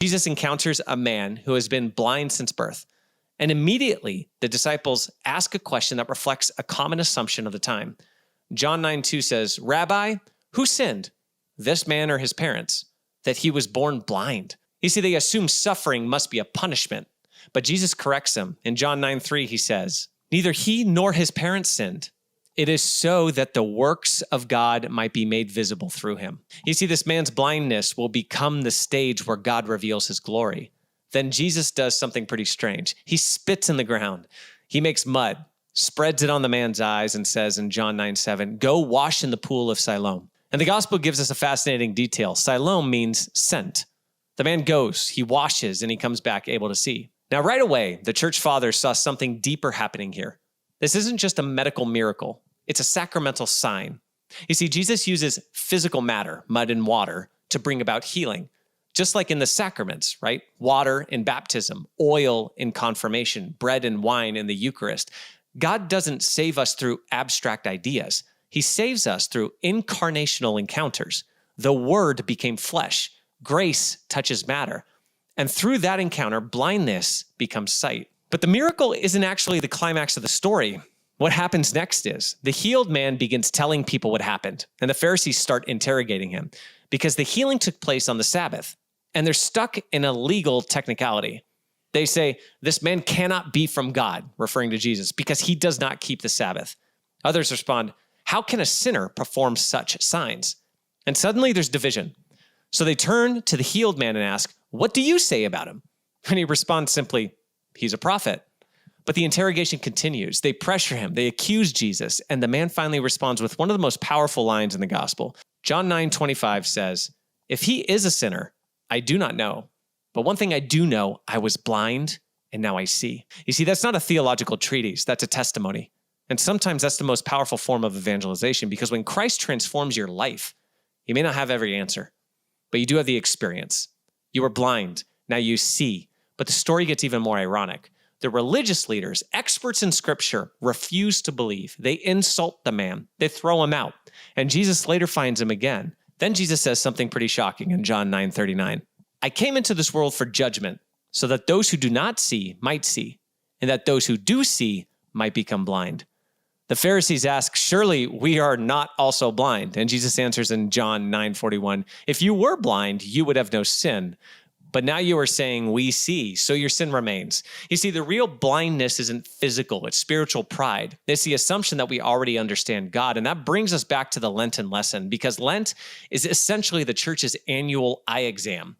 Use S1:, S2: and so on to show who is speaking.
S1: Jesus encounters a man who has been blind since birth. And immediately, the disciples ask a question that reflects a common assumption of the time. John 9:2 says, "Rabbi, who sinned, this man or his parents, that he was born blind?" You see, they assume suffering must be a punishment. But Jesus corrects them. In John 9:3, he says, "Neither he nor his parents sinned. It is so that the works of God might be made visible through him." You see, this man's blindness will become the stage where God reveals his glory. Then Jesus does something pretty strange. He spits in the ground. He makes mud, spreads it on the man's eyes, and says in John 9:7, "Go wash in the pool of Siloam." And the gospel gives us a fascinating detail. Siloam means sent. The man goes, he washes, and he comes back able to see. Now, right away, the church fathers saw something deeper happening here. This isn't just a medical miracle. It's a sacramental sign. You see, Jesus uses physical matter, mud and water, to bring about healing. Just like in the sacraments, right? Water in baptism, oil in confirmation, bread and wine in the Eucharist. God doesn't save us through abstract ideas. He saves us through incarnational encounters. The Word became flesh. Grace touches matter. And through that encounter, blindness becomes sight. But the miracle isn't actually the climax of the story. What happens next is the healed man begins telling people what happened, and the Pharisees start interrogating him because the healing took place on the Sabbath, and they're stuck in a legal technicality. They say, "This man cannot be from God," referring to Jesus, because he does not keep the Sabbath. Others respond, "How can a sinner perform such signs?" And suddenly there's division. So they turn to the healed man and ask, "What do you say about him?" And he responds simply, "He's a prophet." But the interrogation continues. They pressure him. They accuse Jesus. And the man finally responds with one of the most powerful lines in the gospel. John 9:25 says, "If he is a sinner, I do not know. But one thing I do know, I was blind and now I see." You see, that's not a theological treatise. That's a testimony. And sometimes that's the most powerful form of evangelization, because when Christ transforms your life, you may not have every answer, but you do have the experience. You were blind, now you see. But the story gets even more ironic. The religious leaders, experts in scripture, refuse to believe. They insult the man. They throw him out. And Jesus later finds him again. Then Jesus says something pretty shocking in John 9:39. "I came into this world for judgment, so that those who do not see might see, and that those who do see might become blind." The Pharisees ask, "Surely we are not also blind?" And Jesus answers in John 9:41, "If you were blind, you would have no sin. But now you are saying we see, so your sin remains." You see, the real blindness isn't physical, it's spiritual pride. It's the assumption that we already understand God. And that brings us back to the Lenten lesson, because Lent is essentially the church's annual eye exam.